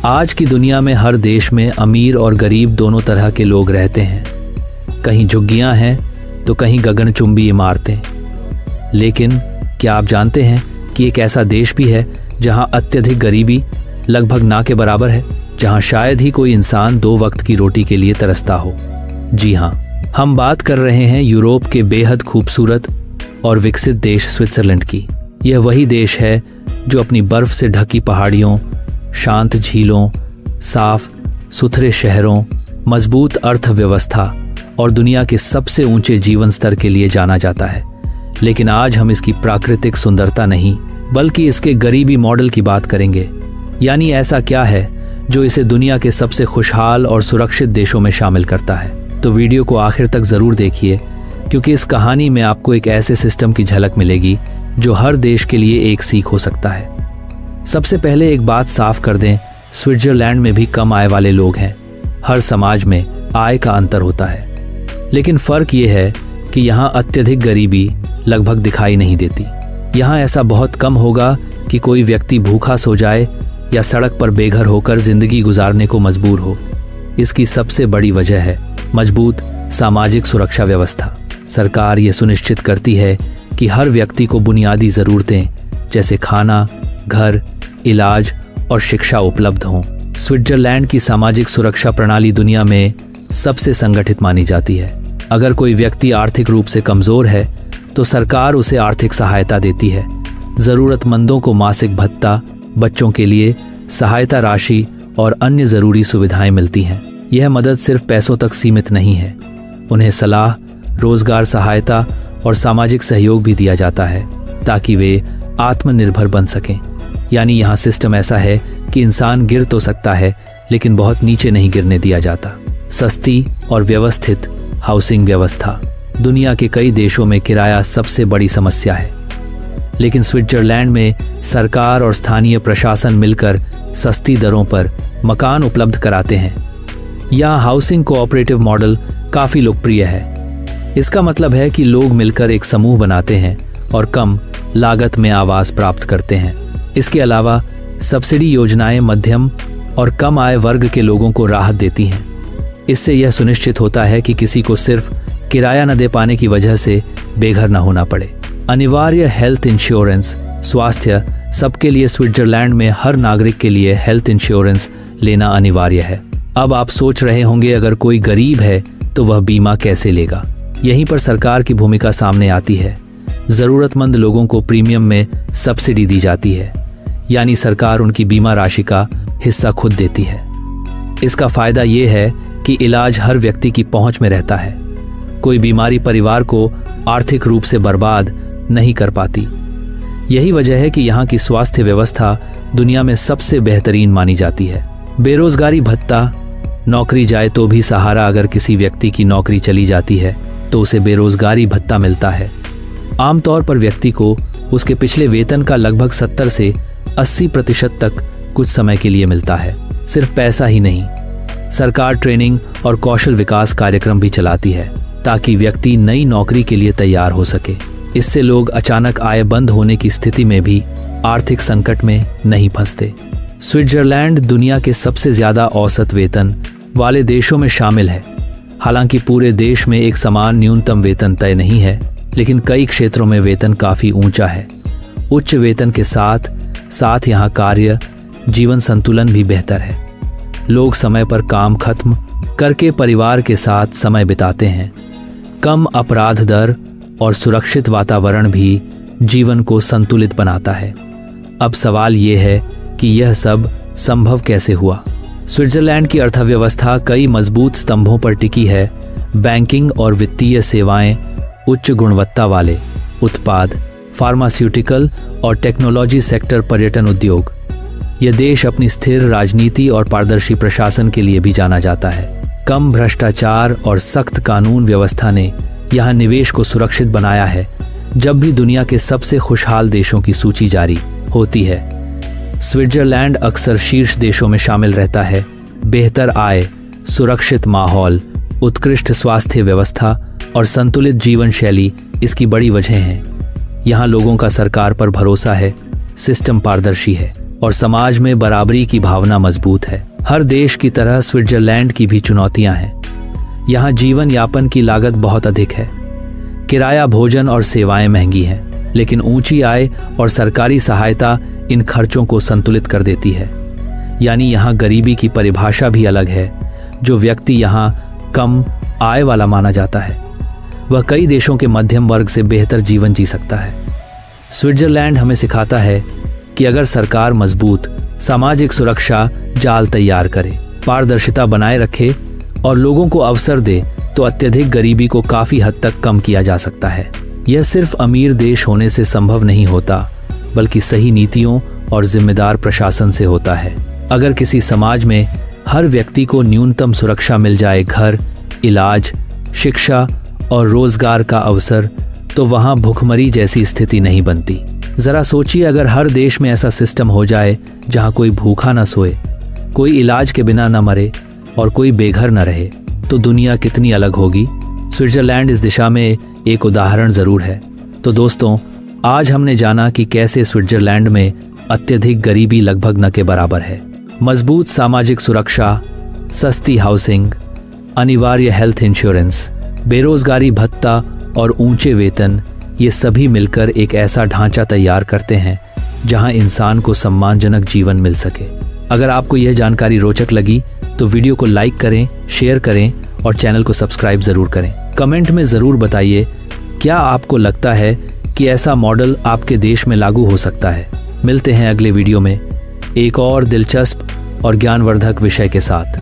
आज की दुनिया में हर देश में अमीर और गरीब दोनों तरह के लोग रहते हैं। कहीं झुग्गियां हैं तो कहीं गगनचुंबी इमारतें। लेकिन क्या आप जानते हैं कि एक ऐसा देश भी है जहां अत्यधिक गरीबी लगभग ना के बराबर है, जहां शायद ही कोई इंसान 2 वक्त की रोटी के लिए तरसता हो। जी हाँ, हम बात कर रहे हैं यूरोप के बेहद खूबसूरत और विकसित देश स्विट्जरलैंड की। यह वही देश है जो अपनी बर्फ से ढकी पहाड़ियों, शांत झीलों, साफ सुथरे शहरों, मजबूत अर्थव्यवस्था और दुनिया के सबसे ऊंचे जीवन स्तर के लिए जाना जाता है। लेकिन आज हम इसकी प्राकृतिक सुंदरता नहीं बल्कि इसके गरीबी मॉडल की बात करेंगे। यानी ऐसा क्या है जो इसे दुनिया के सबसे खुशहाल और सुरक्षित देशों में शामिल करता है। तो वीडियो को आखिर तक जरूर देखिए, क्योंकि इस कहानी में आपको एक ऐसे सिस्टम की झलक मिलेगी जो हर देश के लिए एक सीख हो सकता है। सबसे पहले एक बात साफ कर दें, स्विट्जरलैंड में भी कम आय वाले लोग हैं। हर समाज में आय का अंतर होता है, लेकिन फर्क ये है कि यहाँ अत्यधिक गरीबी लगभग दिखाई नहीं देती। यहाँ ऐसा बहुत कम होगा कि कोई व्यक्ति भूखा सो जाए या सड़क पर बेघर होकर जिंदगी गुजारने को मजबूर हो। इसकी सबसे बड़ी वजह है मजबूत सामाजिक सुरक्षा व्यवस्था। सरकार ये सुनिश्चित करती है कि हर व्यक्ति को बुनियादी ज़रूरतें जैसे खाना, घर, इलाज और शिक्षा उपलब्ध हों। स्विट्जरलैंड की सामाजिक सुरक्षा प्रणाली दुनिया में सबसे संगठित मानी जाती है। अगर कोई व्यक्ति आर्थिक रूप से कमज़ोर है तो सरकार उसे आर्थिक सहायता देती है। ज़रूरतमंदों को मासिक भत्ता, बच्चों के लिए सहायता राशि और अन्य ज़रूरी सुविधाएं मिलती हैं। यह मदद सिर्फ पैसों तक सीमित नहीं है, उन्हें सलाह, रोजगार सहायता और सामाजिक सहयोग भी दिया जाता है ताकि वे आत्मनिर्भर बन सकें। यानी यहाँ सिस्टम ऐसा है कि इंसान गिर तो सकता है लेकिन बहुत नीचे नहीं गिरने दिया जाता। सस्ती और व्यवस्थित हाउसिंग व्यवस्था। दुनिया के कई देशों में किराया सबसे बड़ी समस्या है, लेकिन स्विट्जरलैंड में सरकार और स्थानीय प्रशासन मिलकर सस्ती दरों पर मकान उपलब्ध कराते हैं। यहाँ हाउसिंग कोऑपरेटिव मॉडल काफ़ी लोकप्रिय है। इसका मतलब है कि लोग मिलकर एक समूह बनाते हैं और कम लागत में आवास प्राप्त करते हैं। इसके अलावा सब्सिडी योजनाएं मध्यम और कम आय वर्ग के लोगों को राहत देती हैं। इससे यह सुनिश्चित होता है कि किसी को सिर्फ किराया न दे पाने की वजह से बेघर न होना पड़े। अनिवार्य हेल्थ इंश्योरेंस। स्वास्थ्य सबके लिए। स्विट्जरलैंड में हर नागरिक के लिए हेल्थ इंश्योरेंस लेना अनिवार्य है। अब आप सोच रहे होंगे, अगर कोई गरीब है तो वह बीमा कैसे लेगा? यहीं पर सरकार की भूमिका सामने आती है। ज़रूरतमंद लोगों को प्रीमियम में सब्सिडी दी जाती है, यानी सरकार उनकी बीमा राशि का हिस्सा खुद देती है। इसका फायदा ये है कि इलाज हर व्यक्ति की पहुंच में रहता है। कोई बीमारी परिवार को आर्थिक रूप से बर्बाद नहीं कर पाती। यही वजह है कि यहाँ की स्वास्थ्य व्यवस्था दुनिया में सबसे बेहतरीन मानी जाती है। बेरोजगारी भत्ता। नौकरी जाए तो भी सहारा। अगर किसी व्यक्ति की नौकरी चली जाती है तो उसे बेरोजगारी भत्ता मिलता है। आमतौर पर व्यक्ति को उसके पिछले वेतन का लगभग 70 से 80% तक कुछ समय के लिए मिलता है। सिर्फ पैसा ही नहीं, सरकार ट्रेनिंग और कौशल विकास कार्यक्रम भी चलाती है ताकि व्यक्ति नई नौकरी के लिए तैयार हो सके। इससे लोग अचानक आय बंद होने की स्थिति में भी आर्थिक संकट में नहीं फंसते। स्विट्जरलैंड दुनिया के सबसे ज्यादा औसत वेतन वाले देशों में शामिल है। हालांकि पूरे देश में एक समान न्यूनतम वेतन तय नहीं है, लेकिन कई क्षेत्रों में वेतन काफी ऊंचा है। उच्च वेतन के साथ साथ यहाँ कार्य जीवन संतुलन भी बेहतर है। लोग समय पर काम खत्म करके परिवार के साथ समय बिताते हैं। कम अपराध दर और सुरक्षित वातावरण भी जीवन को संतुलित बनाता है। अब सवाल ये है कि यह सब संभव कैसे हुआ? स्विट्जरलैंड की अर्थव्यवस्था कई मजबूत स्तंभों पर टिकी है। बैंकिंग और वित्तीय सेवाएं, उच्च गुणवत्ता वाले उत्पाद, फार्मास्यूटिकल और टेक्नोलॉजी सेक्टर, पर्यटन उद्योग। यह देश अपनी स्थिर राजनीति और पारदर्शी प्रशासन के लिए भी जाना जाता है। कम भ्रष्टाचार और सख्त कानून व्यवस्था ने यहाँ निवेश को सुरक्षित बनाया है। जब भी दुनिया के सबसे खुशहाल देशों की सूची जारी होती है, स्विट्जरलैंड अक्सर शीर्ष देशों में शामिल रहता है। बेहतर आय, सुरक्षित माहौल, उत्कृष्ट स्वास्थ्य व्यवस्था और संतुलित जीवन शैली इसकी बड़ी वजह हैं। यहाँ लोगों का सरकार पर भरोसा है, सिस्टम पारदर्शी है और समाज में बराबरी की भावना मजबूत है। हर देश की तरह स्विट्जरलैंड की भी चुनौतियां हैं। यहाँ जीवन यापन की लागत बहुत अधिक है। किराया, भोजन और सेवाएं महंगी हैं, लेकिन ऊंची आय और सरकारी सहायता इन खर्चों को संतुलित कर देती है। यानी यहाँ गरीबी की परिभाषा भी अलग है। जो व्यक्ति यहाँ कम आय वाला माना जाता है, वह कई देशों के मध्यम वर्ग से बेहतर जीवन जी सकता है। स्विट्जरलैंड हमें सिखाता है कि अगर सरकार मजबूत सामाजिक सुरक्षा जाल तैयार करे, पारदर्शिता बनाए रखे और लोगों को अवसर दे, तो अत्यधिक गरीबी को काफी हद तक कम किया जा सकता है। यह सिर्फ अमीर देश होने से संभव नहीं होता, बल्कि सही नीतियों और जिम्मेदार प्रशासन से होता है। अगर किसी समाज में हर व्यक्ति को न्यूनतम सुरक्षा मिल जाए, घर, इलाज, शिक्षा और रोजगार का अवसर, तो वहां भुखमरी जैसी स्थिति नहीं बनती। जरा सोचिए, अगर हर देश में ऐसा सिस्टम हो जाए जहां कोई भूखा न सोए, कोई इलाज के बिना न मरे और कोई बेघर न रहे, तो दुनिया कितनी अलग होगी। स्विट्जरलैंड इस दिशा में एक उदाहरण जरूर है। तो दोस्तों, आज हमने जाना कि कैसे स्विट्जरलैंड में अत्यधिक गरीबी लगभग न के बराबर है। मजबूत सामाजिक सुरक्षा, सस्ती हाउसिंग, अनिवार्य हेल्थ इंश्योरेंस, बेरोजगारी भत्ता और ऊंचे वेतन, ये सभी मिलकर एक ऐसा ढांचा तैयार करते हैं जहां इंसान को सम्मानजनक जीवन मिल सके। अगर आपको यह जानकारी रोचक लगी तो वीडियो को लाइक करें, शेयर करें और चैनल को सब्सक्राइब जरूर करें। कमेंट में जरूर बताइए, क्या आपको लगता है कि ऐसा मॉडल आपके देश में लागू हो सकता है। मिलते हैं अगले वीडियो में एक और दिलचस्प और ज्ञानवर्धक विषय के साथ।